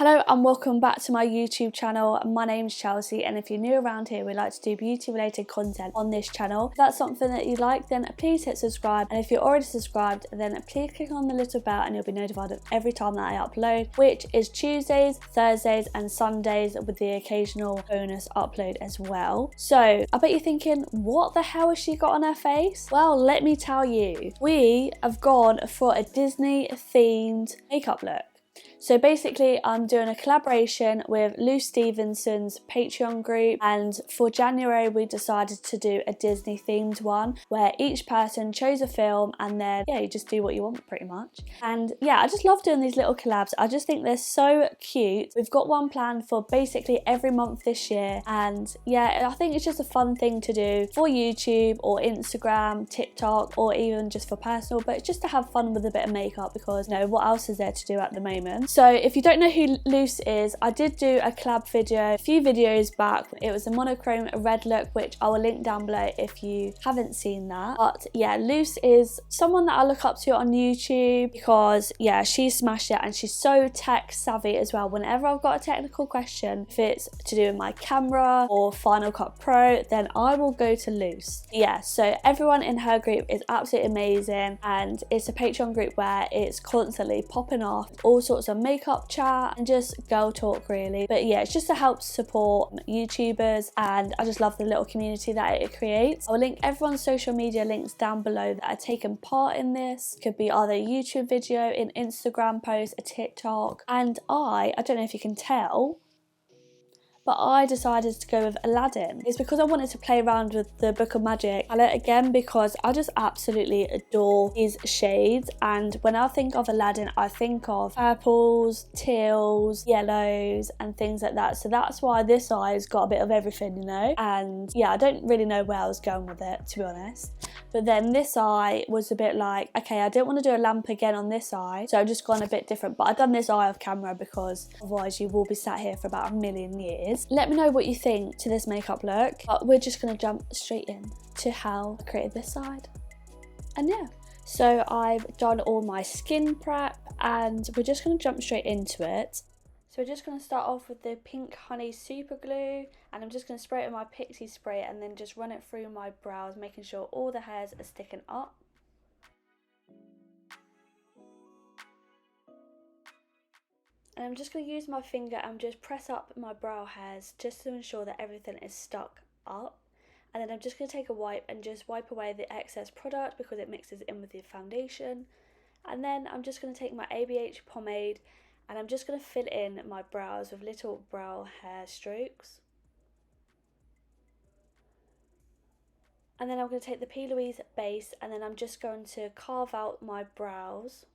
Hello and welcome back to my YouTube channel. My name's Chelsea, and if you're new around here, we like to do beauty related content on this channel. If that's something that you like, then please hit subscribe, and if you're already subscribed, then please click on the little bell and you'll be notified of every time that I upload, which is Tuesdays, Thursdays and Sundays, with the occasional bonus upload as well. So I bet you're thinking, what the hell has she got on her face? Well, let me tell you, we have gone for a Disney themed makeup look. So basically I'm doing a collaboration with Luce Stephenson's Patreon group, and for January we decided to do a Disney themed one where each person chose a film and then you just do what you want pretty much. And yeah, I just love doing these little collabs. I just think they're so cute. We've got one planned for basically every month this year, and yeah, I think it's just a fun thing to do for YouTube or Instagram, TikTok, or even just for personal, but it's just to have fun with a bit of makeup because what else is there to do at the moment. So if you don't know who Luce is, I did do a collab video a few videos back. It was a monochrome red look, which I will link down below if you haven't seen that. But yeah, Luce is someone that I look up to on YouTube because yeah, she smashed it and she's so tech savvy as well. Whenever I've got a technical question, if it's to do with my camera or Final Cut Pro, then I will go to Luce. Yeah, so everyone in her group is absolutely amazing, and it's a Patreon group where it's constantly popping off all sorts of makeup chat and just girl talk really. But yeah, it's just to help support YouTubers, and I just love the little community that it creates. I'll link everyone's social media links down below that are taken part in this. Could be either a YouTube video, an Instagram post, a TikTok, and I don't know if you can tell, but I decided to go with Aladdin. It's because I wanted to play around with the Book of Magic palette again, because I just absolutely adore these shades, and when I think of Aladdin I think of purples, teals, yellows and things like that. So that's why this eye's got a bit of everything, and yeah, I don't really know where I was going with it, to be honest. But then this eye was a bit like, okay, I don't want to do a lamp again on this eye, so I've just gone a bit different. But I've done this eye off camera because otherwise you will be sat here for about a million years. Let me know what you think to this makeup look, but we're just going to jump straight in to how I created this side. And yeah, so I've done all my skin prep and we're just going to jump straight into it. So we're just going to start off with the Pink Honey Super Glue, and I'm just going to spray it with my Pixie spray and then just run it through my brows, making sure all the hairs are sticking up. And I'm just going to use my finger and just press up my brow hairs just to ensure that everything is stuck up. And then I'm just going to take a wipe and just wipe away the excess product because it mixes in with the foundation. And then I'm just going to take my ABH pomade and I'm just going to fill in my brows with little brow hair strokes. And then I'm going to take the P. Louise base and then I'm just going to carve out my brows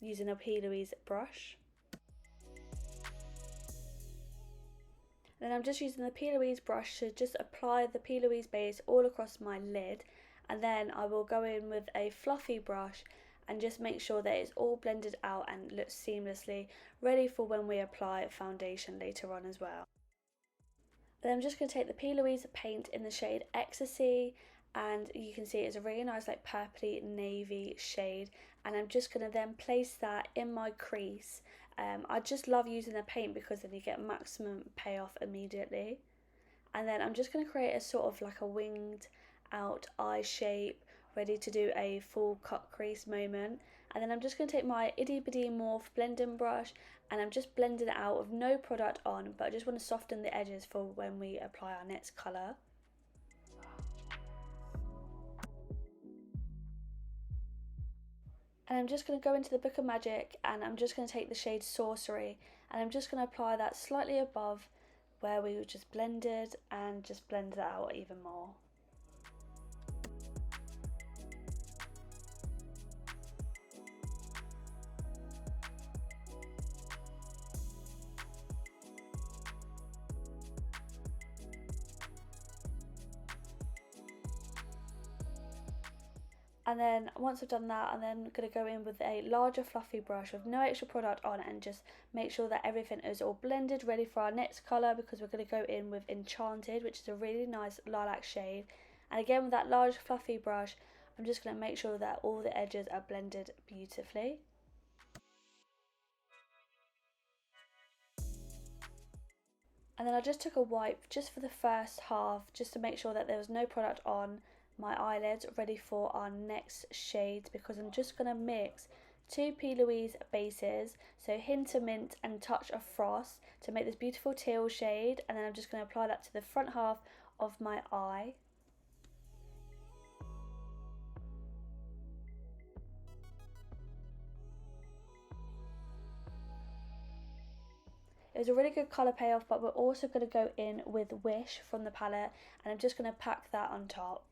using a P. Louise brush. And then I'm just using the P. Louise brush to just apply the P. Louise base all across my lid, and then I will go in with a fluffy brush and just make sure that it's all blended out and looks seamlessly, ready for when we apply foundation later on as well. Then I'm just going to take the P. Louise paint in the shade Ecstasy, and you can see it's a really nice like purpley navy shade, and I'm just going to then place that in my crease. I just love using the paint because then you get maximum payoff immediately. And then I'm just going to create a sort of like a winged out eye shape, ready to do a full cut crease moment. And then I'm just going to take my Itty Bitty Morph blending brush and I'm just blending it out with no product on, but I just want to soften the edges for when we apply our next colour. And I'm just going to go into the Book of Magic and I'm just going to take the shade Sorcery and I'm just going to apply that slightly above where we just blended and just blend that out even more. And then once I've done that, I'm then going to go in with a larger fluffy brush with no extra product on and just make sure that everything is all blended, ready for our next colour, because we're going to go in with Enchanted, which is a really nice lilac shade. And again, with that large fluffy brush, I'm just going to make sure that all the edges are blended beautifully. And then I just took a wipe just for the first half, just to make sure that there was no product on my eyelids, ready for our next shades, because I'm just going to mix two P. Louise bases, so hint of mint and touch of frost, to make this beautiful teal shade. And then I'm just going to apply that to the front half of my eye. It was a really good colour payoff, but we're also going to go in with Wish from the palette, and I'm just going to pack that on top.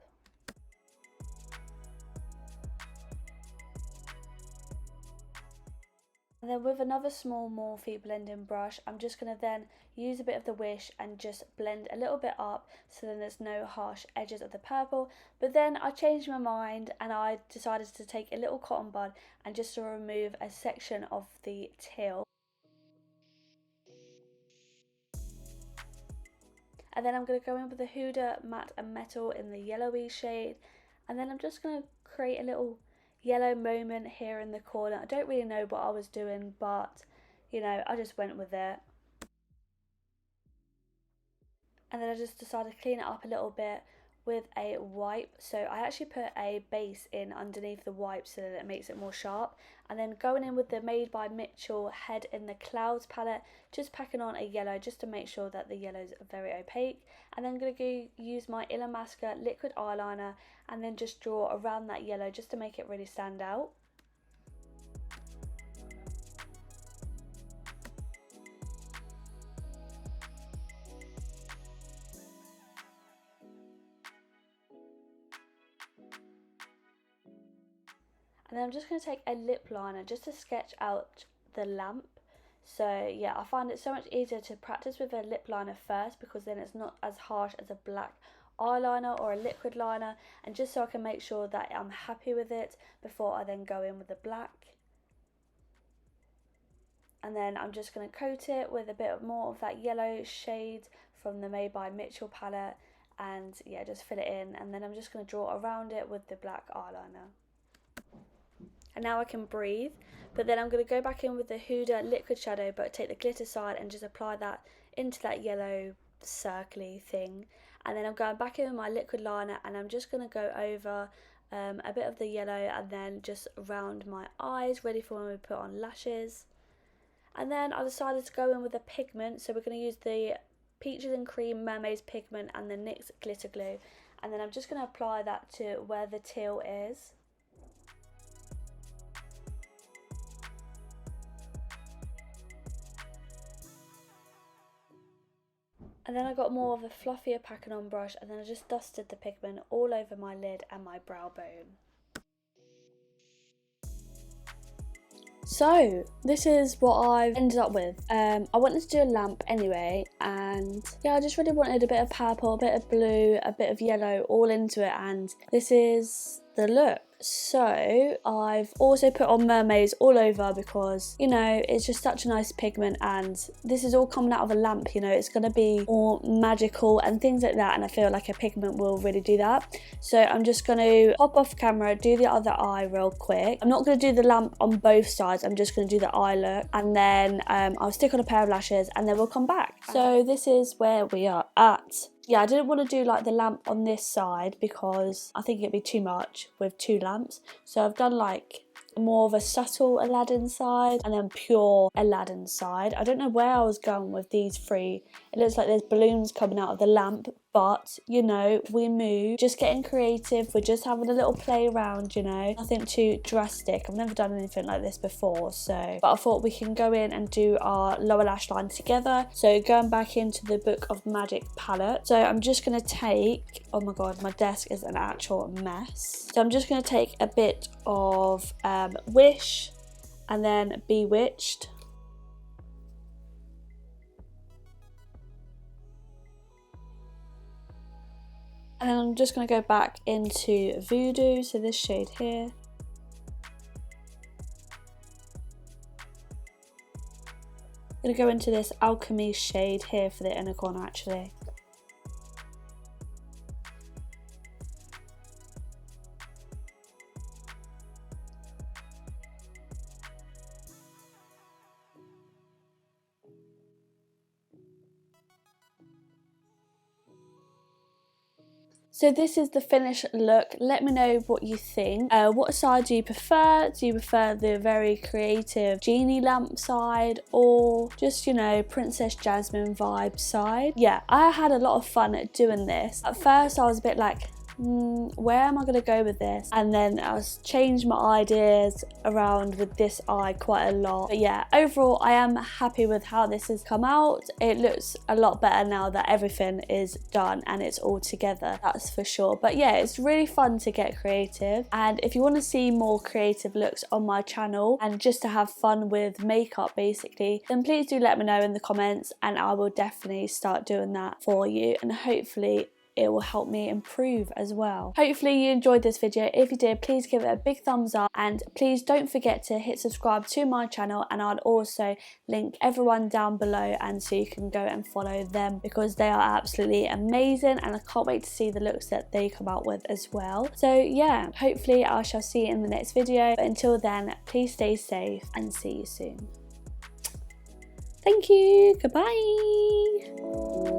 And then with another small Morphe blending brush, I'm just going to then use a bit of the Wish and just blend a little bit up, so then there's no harsh edges of the purple. But then I changed my mind and I decided to take a little cotton bud and just to remove a section of the teal. And then I'm going to go in with the Huda Matte and Metal in the yellowy shade. And then I'm just going to create a little yellow moment here in the corner. I don't really know what I was doing, but you know, I just went with it. And then I just decided to clean it up a little bit with a wipe. So I actually put a base in underneath the wipe so that it makes it more sharp. And then going in with the Made by Mitchell Head in the Clouds palette, just packing on a yellow just to make sure that the yellow is very opaque. And then I'm going to use my Illamasqua liquid eyeliner and then just draw around that yellow just to make it really stand out. And then I'm just going to take a lip liner just to sketch out the lamp. So yeah, I find it so much easier to practice with a lip liner first, because then it's not as harsh as a black eyeliner or a liquid liner, and just so I can make sure that I'm happy with it before I then go in with the black. And then I'm just going to coat it with a bit more of that yellow shade from the Made by Mitchell palette, and yeah, just fill it in. And then I'm just going to draw around it with the black eyeliner. And now I can breathe. But then I'm going to go back in with the Huda liquid shadow, but take the glitter side and just apply that into that yellow circly thing. And then I'm going back in with my liquid liner, and I'm just going to go over a bit of the yellow and then just around my eyes, ready for when we put on lashes. And then I decided to go in with a pigment, so we're going to use the Peaches and Cream Mermaid's pigment and the NYX glitter glue. And then I'm just going to apply that to where the teal is. And then I got more of a fluffier packing on brush, and then I just dusted the pigment all over my lid and my brow bone. So this is what I've ended up with. I wanted to do a lamp anyway, and yeah, I just really wanted a bit of purple, a bit of blue, a bit of yellow all into it, and this is the look. So I've also put on mermaids all over, because you know, it's just such a nice pigment, and this is all coming out of a lamp, you know, it's going to be more magical and things like that, and I feel like a pigment will really do that. So I'm just going to pop off camera, do the other eye real quick. I'm not going to do the lamp on both sides, I'm just going to do the eye look, and then I'll stick on a pair of lashes and then we'll come back. So this is where we are at. Yeah, I didn't want to do like the lamp on this side because I think it'd be too much with two lamps. So I've done like more of a subtle Aladdin side and then pure Aladdin side. I don't know where I was going with these three. It looks like there's balloons coming out of the lamp, but you know, we move, just getting creative, we're just having a little play around, you know, nothing too drastic. I've never done anything like this before, so but I thought we can go in and do our lower lash line together. So going back into the Book of Magic palette, so I'm just going to take, oh my god, my desk is an actual mess. So I'm just going to take a bit of Wish and then Bewitched. And then I'm just going to go back into Voodoo, so this shade here. I'm going to go into this Alchemy shade here for the inner corner actually. So this is the finished look. Let me know what you think. What side do you prefer? Do you prefer the very creative genie lamp side, or just, you know, Princess Jasmine vibe side? Yeah, I had a lot of fun doing this. At first I was a bit like, where am I going to go with this? And then I changed my ideas around with this eye quite a lot. But yeah, overall I am happy with how this has come out. It looks a lot better now that everything is done and it's all together, that's for sure. But yeah, it's really fun to get creative, and if you want to see more creative looks on my channel and just to have fun with makeup basically, then please do let me know in the comments and I will definitely start doing that for you, and hopefully it will help me improve as well. Hopefully you enjoyed this video. If you did, please give it a big thumbs up, and please don't forget to hit subscribe to my channel, and I'll also link everyone down below, and so you can go and follow them because they are absolutely amazing, and I can't wait to see the looks that they come out with as well. So yeah, hopefully I shall see you in the next video, but until then, please stay safe and see you soon. Thank you, goodbye.